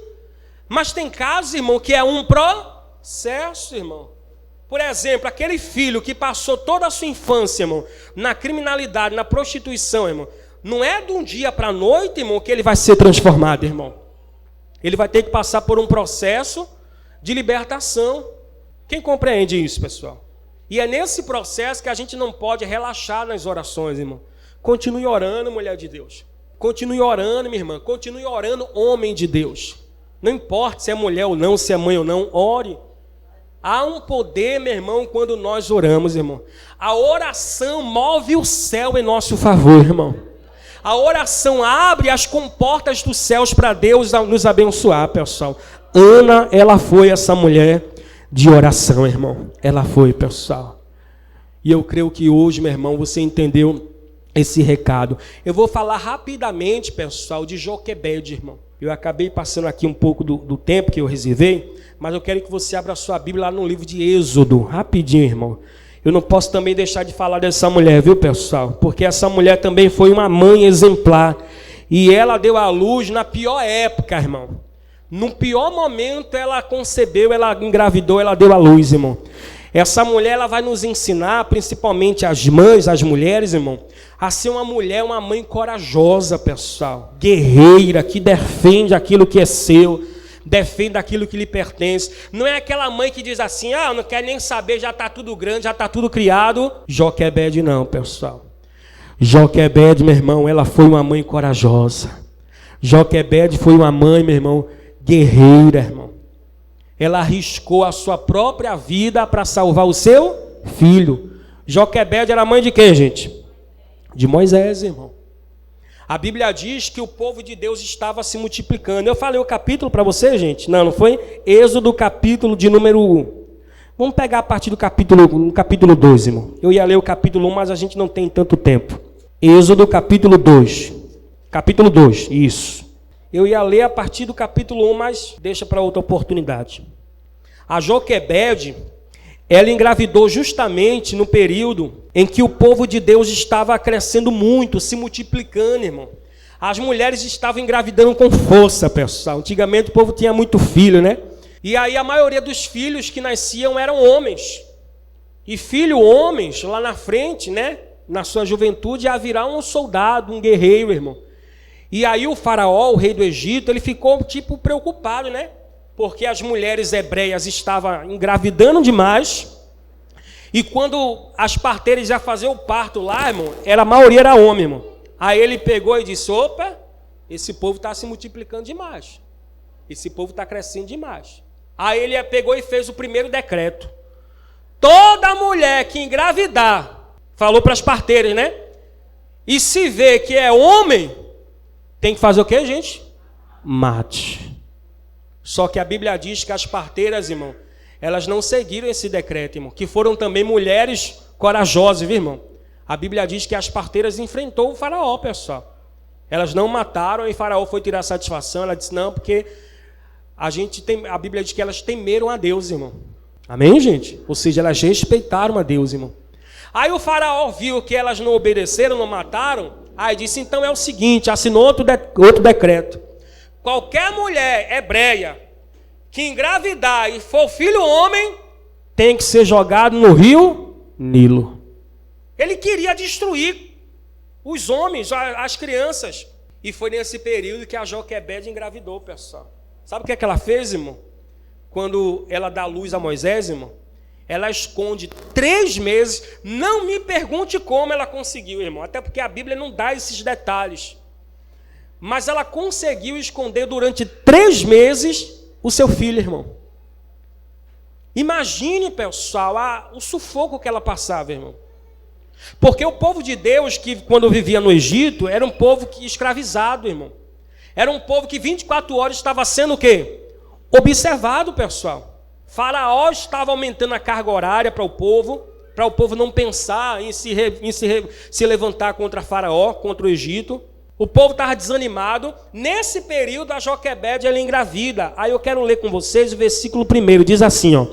Mas tem casos, irmão, que é um processo, irmão. Por exemplo, aquele filho que passou toda a sua infância, irmão, na criminalidade, na prostituição, irmão. Não é de um dia para a noite, irmão, que ele vai ser transformado, irmão. Ele vai ter que passar por um processo de libertação. Quem compreende isso, pessoal? E é nesse processo que a gente não pode relaxar nas orações, irmão. Continue orando, mulher de Deus. Continue orando, minha irmã. Continue orando, homem de Deus. Não importa se é mulher ou não, se é mãe ou não, ore. Há um poder, meu irmão, quando nós oramos, irmão. A oração move o céu em nosso favor, irmão. A oração abre as comportas dos céus para Deus nos abençoar, pessoal. Ana, ela foi essa mulher de oração, irmão. Ela foi, pessoal. E eu creio que hoje, meu irmão, você entendeu esse recado. Eu vou falar rapidamente, pessoal, de Joquebede, irmão. Eu acabei passando aqui um pouco do tempo que eu reservei, mas eu quero que você abra a sua Bíblia lá no livro de Êxodo, rapidinho, irmão. Eu não posso também deixar de falar dessa mulher, viu, pessoal? Porque essa mulher também foi uma mãe exemplar. E ela deu à luz na pior época, irmão. No pior momento ela concebeu, ela engravidou, ela deu à luz, irmão. Essa mulher, ela vai nos ensinar, principalmente as mães, as mulheres, irmão, a ser uma mulher, uma mãe corajosa, pessoal. Guerreira, que defende aquilo que é seu, defende aquilo que lhe pertence. Não é aquela mãe que diz assim, eu não quero nem saber, já está tudo grande, já está tudo criado. Joquebede não, pessoal. Joquebede, meu irmão, ela foi uma mãe corajosa. Joquebede foi uma mãe, meu irmão, guerreira, irmão. Ela arriscou a sua própria vida para salvar o seu filho. Joquebede era mãe de quem, gente? De Moisés, irmão. A Bíblia diz que o povo de Deus estava se multiplicando. Eu falei o capítulo para você, gente? Não foi? Êxodo, capítulo de número 1. Vamos pegar a partir do capítulo 2, irmão. Eu ia ler o capítulo 1, mas a gente não tem tanto tempo. Êxodo, capítulo 2. Capítulo 2, isso. Eu ia ler a partir do capítulo 1, mas deixa para outra oportunidade. A Joquebede, ela engravidou justamente no período em que o povo de Deus estava crescendo muito, se multiplicando, irmão. As mulheres estavam engravidando com força, pessoal. Antigamente o povo tinha muito filho, né? E aí a maioria dos filhos que nasciam eram homens. E filho homens, lá na frente, né? Na sua juventude, ia virar um soldado, um guerreiro, irmão. E aí o faraó, o rei do Egito, ele ficou preocupado, né? Porque as mulheres hebreias estavam engravidando demais. E quando as parteiras iam fazer o parto lá, irmão, a maioria era homem, irmão. Aí ele pegou e disse, opa, esse povo está se multiplicando demais. Esse povo está crescendo demais. Aí ele pegou e fez o primeiro decreto. Toda mulher que engravidar, falou para as parteiras, né? E se vê que é homem, tem que fazer o quê, gente? Mate. Só que a Bíblia diz que as parteiras, irmão, elas não seguiram esse decreto, irmão, que foram também mulheres corajosas, viu, irmão? A Bíblia diz que as parteiras enfrentou o faraó, pessoal. Elas não mataram e o faraó foi tirar satisfação. Ela disse, não, porque a Bíblia diz que elas temeram a Deus, irmão. Amém, gente? Ou seja, elas respeitaram a Deus, irmão. Aí o faraó viu que elas não obedeceram, não mataram. Aí disse, então é o seguinte, assinou outro decreto. Qualquer mulher hebreia que engravidar e for filho homem, tem que ser jogado no rio Nilo. Ele queria destruir os homens, as crianças. E foi nesse período que a Joquebede engravidou, pessoal. Sabe o que é que ela fez, irmão? Quando ela dá luz a Moisés, irmão, ela esconde 3 meses. Não me pergunte como ela conseguiu, irmão. Até porque a Bíblia não dá esses detalhes. Mas ela conseguiu esconder durante 3 meses o seu filho, irmão. Imagine, pessoal, o sufoco que ela passava, irmão. Porque o povo de Deus, que quando vivia no Egito, era um povo escravizado, irmão. Era um povo que 24 horas estava sendo o quê? Observado, pessoal. Faraó estava aumentando a carga horária para o povo não pensar em se levantar contra Faraó, contra o Egito. O povo estava desanimado. Nesse período, a Joquebede, ela engravida. Aí eu quero ler com vocês o versículo 1, diz assim, ó.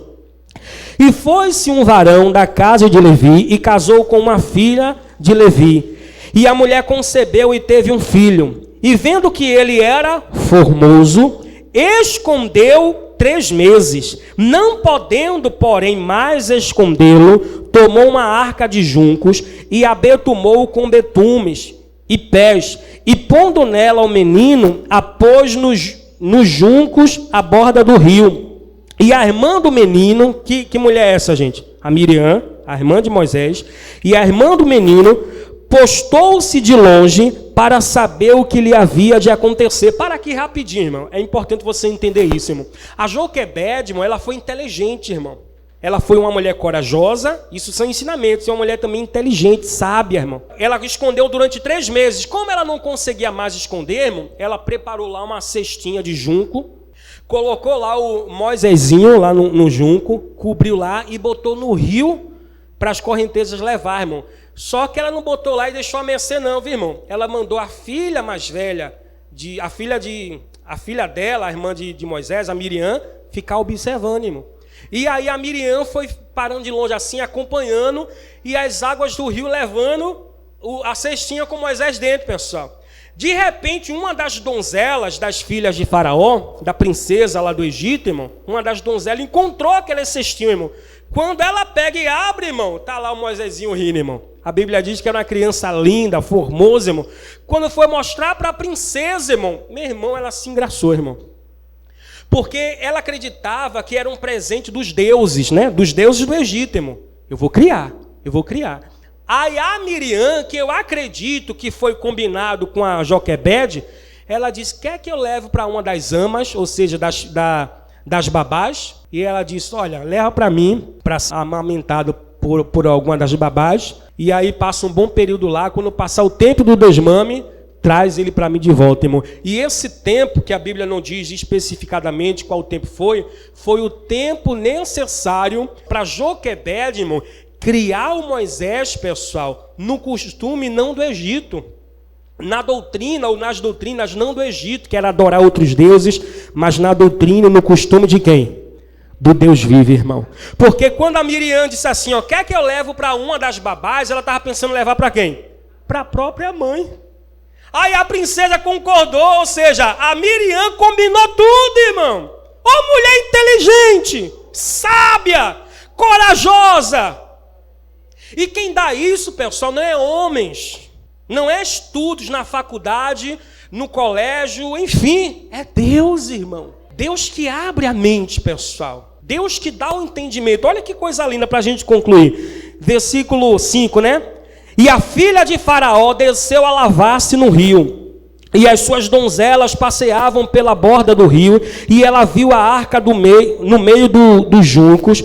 E foi-se um varão da casa de Levi e casou com uma filha de Levi. E a mulher concebeu e teve um filho. E vendo que ele era formoso, escondeu 3 meses. Não podendo, porém, mais escondê-lo, tomou uma arca de juncos e a betumou com betumes e pés. E pondo nela o menino, a pôs nos juncos à borda do rio. E a irmã do menino, que mulher é essa, gente? A Miriam, a irmã de Moisés. E a irmã do menino postou-se de longe para saber o que lhe havia de acontecer. Para aqui rapidinho, irmão. É importante você entender isso, irmão. A Joquebede, irmão, ela foi inteligente, irmão. Ela foi uma mulher corajosa. Isso são ensinamentos. É uma mulher também inteligente, sábia, irmão. Ela escondeu durante 3 meses. Como ela não conseguia mais esconder, irmão, ela preparou lá uma cestinha de junco. Colocou lá o Moisésinho lá no junco. Cobriu lá e botou no rio para as correntezas levar, irmão. Só que ela não botou lá e deixou a mercê não, viu, irmão? Ela mandou a filha mais velha, a filha dela, a irmã de Moisés, a Miriam, ficar observando, irmão. E aí a Miriam foi parando de longe assim, acompanhando, e as águas do rio levando a cestinha com Moisés dentro, pessoal. De repente, uma das donzelas, das filhas de Faraó, da princesa lá do Egito, irmão, uma das donzelas encontrou aquele cestinho, irmão. Quando ela pega e abre, irmão, tá lá o Moisésinho rindo, irmão. A Bíblia diz que era uma criança linda, formosa, irmão. Quando foi mostrar para a princesa, irmão, meu irmão, ela se engraçou, irmão. Porque ela acreditava que era um presente dos deuses, né? Dos deuses do Egito, irmão. Eu vou criar. Aí a Miriam, que eu acredito que foi combinado com a Joquebede, ela disse, quer que eu leve para uma das amas, ou seja, das babás? E ela disse, olha, leva para mim, para ser amamentado por alguma das babás, e aí passa um bom período lá, quando passar o tempo do desmame, traz ele para mim de volta, irmão. E esse tempo, que a Bíblia não diz especificadamente qual tempo foi o tempo necessário para Joquebede, irmão, criar o Moisés, pessoal, no costume não do Egito, na doutrina ou nas doutrinas não do Egito, que era adorar outros deuses, mas na doutrina, no costume de quem? Do Deus vivo, irmão. Porque quando a Miriam disse assim, ó, quer que eu levo para uma das babás, ela estava pensando em levar para quem? Para a própria mãe. Aí a princesa concordou, ou seja, a Miriam combinou tudo, irmão. Ô mulher inteligente, sábia, corajosa. E quem dá isso, pessoal, não é homens, não é estudos na faculdade, no colégio, enfim, é Deus, irmão. Deus que abre a mente, pessoal. Deus que dá o entendimento. Olha que coisa linda para a gente concluir. Versículo 5, né? E a filha de Faraó desceu a lavar-se no rio, e as suas donzelas passeavam pela borda do rio, e ela viu a arca no meio dos juncos,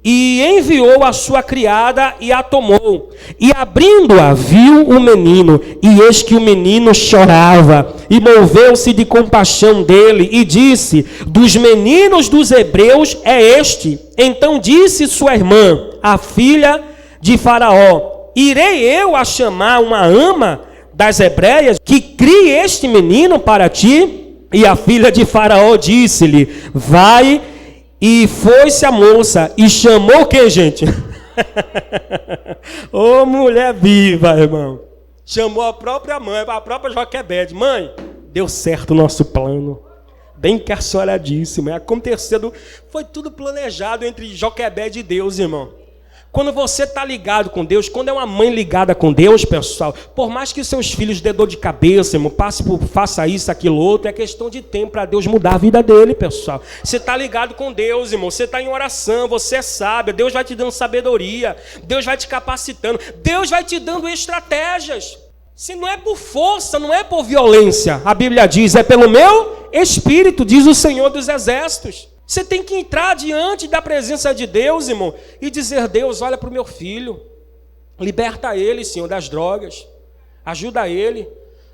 e enviou a sua criada e a tomou. E abrindo-a, viu o menino, e eis que o menino chorava. E moveu-se de compaixão dele, e disse, dos meninos dos hebreus é este. Então disse sua irmã, a filha de Faraó, irei eu a chamar uma ama das hebreias, que crie este menino para ti? E a filha de Faraó disse-lhe, vai. E foi-se a moça e chamou o que, gente? Ô mulher viva, irmão. Chamou a própria mãe, a própria Joquebede. Mãe, deu certo o nosso plano. Bem que a senhora disse, mas aconteceu, foi tudo planejado entre Joquebede e Deus, irmão. Quando você está ligado com Deus, quando é uma mãe ligada com Deus, pessoal, por mais que seus filhos dê dor de cabeça, irmão, faça isso, aquilo, outro, é questão de tempo para Deus mudar a vida dele, pessoal. Você está ligado com Deus, irmão, você está em oração, você é sábio, Deus vai te dando sabedoria, Deus vai te capacitando, Deus vai te dando estratégias. Se não é por força, não é por violência, a Bíblia diz, é pelo meu Espírito, diz o Senhor dos Exércitos. Você tem que entrar diante da presença de Deus, irmão, e dizer, Deus, olha para o meu filho, liberta ele, Senhor, das drogas, ajuda ele,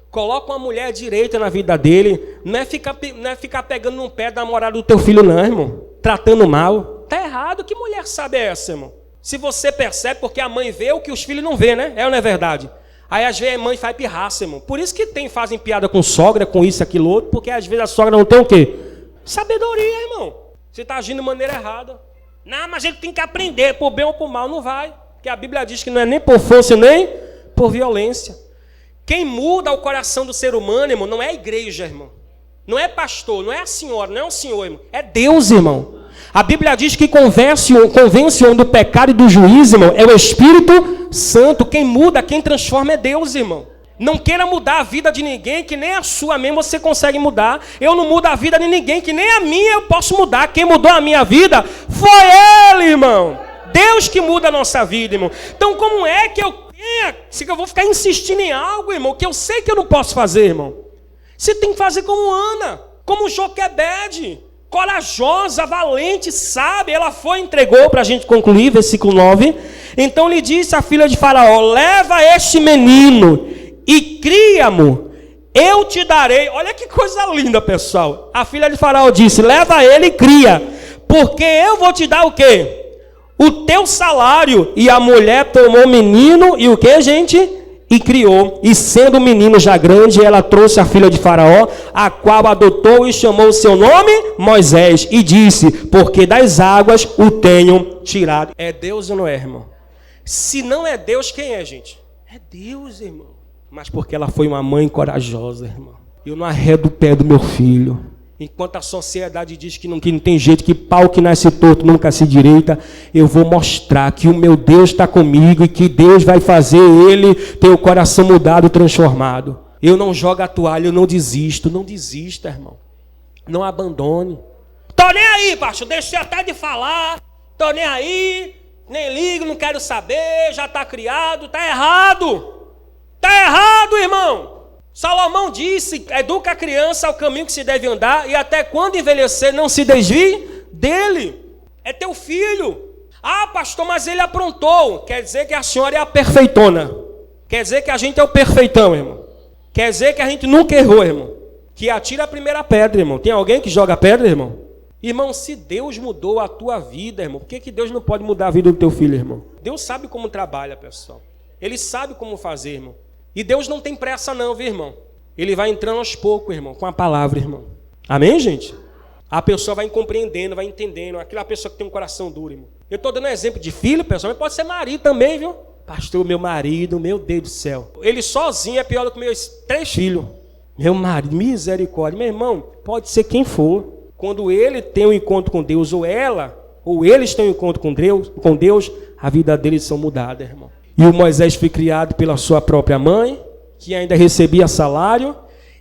coloca uma mulher direita na vida dele, não é ficar pegando no pé da namorada do teu filho não, irmão, tratando mal, tá errado, que mulher sabe é essa, irmão? Se você percebe, porque a mãe vê o que os filhos não vê, né? É ou não é verdade? Aí às vezes a mãe faz pirraça, irmão, por isso que fazem piada com sogra, com isso, aquilo, outro, porque às vezes a sogra não tem o quê? Sabedoria, irmão. Você está agindo de maneira errada. Não, mas ele tem que aprender, por bem ou por mal, não vai. Porque a Bíblia diz que não é nem por força, nem por violência. Quem muda o coração do ser humano, irmão, não é a igreja, irmão. Não é pastor, não é a senhora, não é o senhor, irmão. É Deus, irmão. A Bíblia diz que convence o homem do pecado e do juízo, irmão, é o Espírito Santo. Quem muda, quem transforma é Deus, irmão. Não queira mudar a vida de ninguém, que nem a sua mesmo você consegue mudar. Eu não mudo a vida de ninguém, que nem a minha eu posso mudar. Quem mudou a minha vida foi Ele, irmão. Deus que muda a nossa vida, irmão. Então como é que se eu vou ficar insistindo em algo, irmão, que eu sei que eu não posso fazer, irmão? Você tem que fazer como Ana, como Joquebede, corajosa, valente, sabe? Ela foi e entregou, para a gente concluir, versículo 9. Então lhe disse a filha de Faraó, leva este menino e cria-mo, eu te darei. Olha que coisa linda, pessoal. A filha de Faraó disse, leva ele e cria, porque eu vou te dar o quê? o teu salário. E a mulher tomou o menino e o que, gente? E criou. E sendo o menino já grande, ela trouxe a filha de Faraó, a qual adotou e chamou o seu nome Moisés. E disse, porque das águas o tenho tirado. É Deus ou não é, irmão? Se não é Deus, quem é, gente? É Deus, irmão. Mas porque ela foi uma mãe corajosa, irmão. Eu não arredo o pé do meu filho. Enquanto a sociedade diz que não tem jeito, que pau que nasce torto nunca se direita, eu vou mostrar que o meu Deus está comigo e que Deus vai fazer ele ter o coração mudado, transformado. Eu não jogo a toalha, eu não desisto. Não desista, irmão. Não abandone. Tô nem aí, pastor, deixei até de falar. Tô nem aí, nem ligo, não quero saber, já está criado. Tá errado. Tá errado, irmão. Salomão disse, educa a criança ao caminho que se deve andar e até quando envelhecer não se desvie dele. É teu filho. Ah, pastor, mas ele aprontou. Quer dizer que a senhora é a perfeitona. Quer dizer que a gente é o perfeitão, irmão. Quer dizer que a gente nunca errou, irmão. Que atira a primeira pedra, irmão. Tem alguém que joga pedra, irmão? Irmão, se Deus mudou a tua vida, irmão, por que Deus não pode mudar a vida do teu filho, irmão? Deus sabe como trabalha, pessoal. Ele sabe como fazer, irmão. E Deus não tem pressa não, viu, irmão? Ele vai entrando aos poucos, irmão, com a palavra, irmão. Amém, gente? A pessoa vai compreendendo, vai entendendo. Aquela pessoa que tem um coração duro, irmão. Eu estou dando um exemplo de filho, pessoal, mas pode ser marido também, viu? Pastor, meu marido, meu Deus do céu. Ele sozinho é pior do que meus 3 filhos. Meu marido, misericórdia. Meu irmão, pode ser quem for. Quando ele tem um encontro com Deus, ou ela, ou eles têm um encontro com Deus, a vida deles são mudadas, irmão. E o Moisés foi criado pela sua própria mãe, que ainda recebia salário,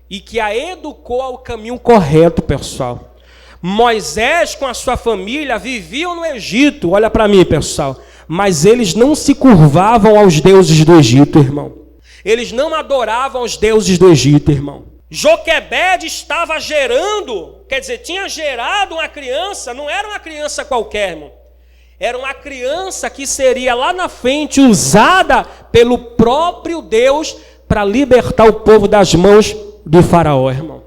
e que a educou ao caminho correto, pessoal. Moisés, com a sua família, viviam no Egito, olha para mim, pessoal, mas eles não se curvavam aos deuses do Egito, irmão. Eles não adoravam os deuses do Egito, irmão. Joquebede estava gerando, quer dizer, tinha gerado uma criança, não era uma criança qualquer, irmão. Era uma criança que seria lá na frente usada pelo próprio Deus para libertar o povo das mãos de Faraó, irmão.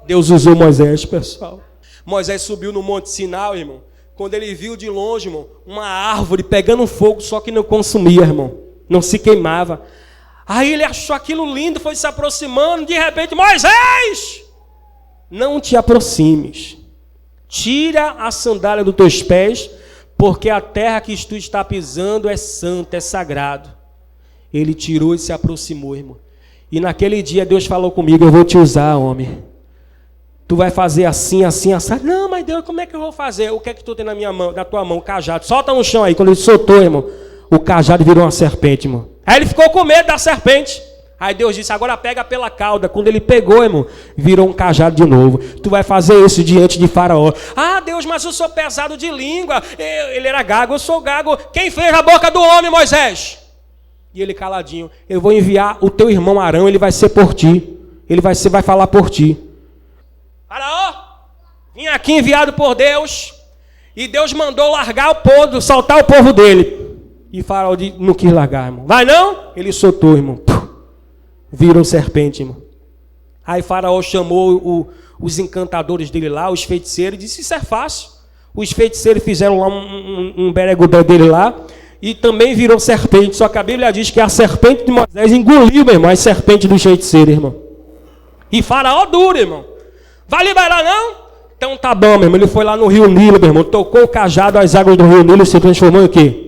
Deus usou Moisés, pessoal. Moisés subiu no Monte Sinai, irmão. Quando ele viu de longe, irmão, uma árvore pegando fogo, só que não consumia, irmão. Não se queimava. Aí ele achou aquilo lindo, foi se aproximando, de repente, Moisés! Não te aproximes. Tira a sandália dos teus pés, porque a terra que tu está pisando é santa, é sagrado. Ele tirou e se aproximou, irmão. E naquele dia Deus falou comigo, eu vou te usar, homem. Tu vai fazer assim, assim, assim. Não, mas Deus, como é que eu vou fazer? O que é que tu tem na minha mão, na tua mão? O cajado. Solta no chão aí. Quando ele soltou, irmão, o cajado virou uma serpente, irmão. Aí ele ficou com medo da serpente. Aí Deus disse, agora pega pela cauda. Quando ele pegou, irmão, virou um cajado de novo. Tu vai fazer isso diante de Faraó. Ah, Deus, mas eu sou pesado de língua. Ele era gago, eu sou gago. Quem fez a boca do homem, Moisés? E ele caladinho. Eu vou enviar o teu irmão Arão, ele vai ser por ti. Ele vai falar por ti. Faraó, vim aqui enviado por Deus. E Deus mandou largar o povo, soltar o povo dele. E Faraó não quis largar, irmão. Vai não? Ele soltou, irmão. Virou serpente, irmão. Aí Faraó chamou os encantadores dele lá, os feiticeiros, e disse, isso é fácil. Os feiticeiros fizeram lá um beregudé dele lá, e também virou serpente. Só que a Bíblia diz que a serpente de Moisés engoliu, meu irmão, a serpente dos feiticeiros, irmão. E Faraó duro, irmão. Vai liberar não? Então tá bom, meu irmão. Ele foi lá no rio Nilo, meu irmão, tocou o cajado, as águas do rio Nilo se transformou em quê?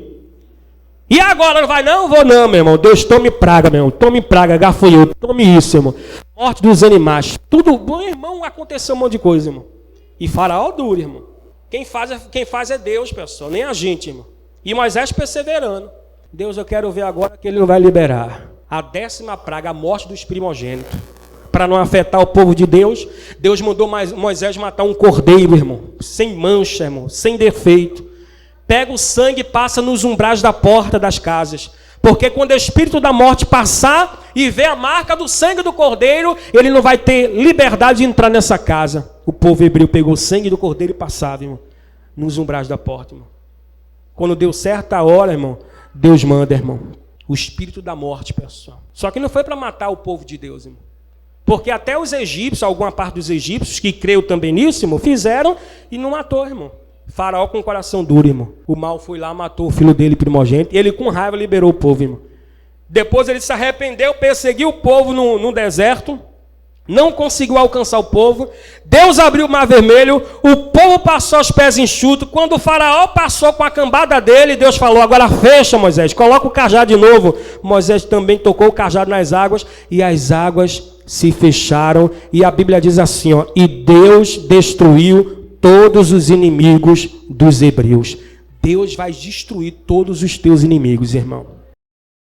E agora não vai não? Vou não, meu irmão. Deus tome praga, meu irmão. Tome praga, gafanhoto. Tome isso, irmão. Morte dos animais. Tudo bom, irmão. Aconteceu um monte de coisa, irmão. E Faraó duro, irmão. Quem faz é Deus, pessoal. Nem a gente, irmão. E Moisés perseverando. Deus, eu quero ver agora que ele não vai liberar. A 10ª praga, a morte dos primogênitos. Para não afetar o povo de Deus, Deus mandou Moisés matar um cordeiro, irmão. Sem mancha, irmão. Sem defeito. Pega o sangue e passa nos umbrais da porta das casas. Porque quando o espírito da morte passar e ver a marca do sangue do cordeiro, ele não vai ter liberdade de entrar nessa casa. O povo hebreu pegou o sangue do cordeiro e passava, irmão, nos umbrais da porta, irmão. Quando deu certa hora, irmão, Deus manda, irmão, o espírito da morte, pessoal. Só que não foi para matar o povo de Deus, irmão. Porque até os egípcios, alguma parte dos egípcios, que creu também nisso, irmão, fizeram e não matou, irmão. Faraó com o coração duro, irmão. O mal foi lá, matou o filho dele primogênito. E ele com raiva liberou o povo, irmão. Depois ele se arrependeu, perseguiu o povo no deserto. Não conseguiu alcançar o povo. Deus abriu o mar vermelho. O povo passou os pés enxutos. Quando o faraó passou com a cambada dele, Deus falou, agora fecha, Moisés. Coloca o cajado de novo. Moisés também tocou o cajado nas águas. E as águas se fecharam. E a Bíblia diz assim, ó, e Deus destruiu todos os inimigos dos hebreus. Deus vai destruir todos os teus inimigos, irmão.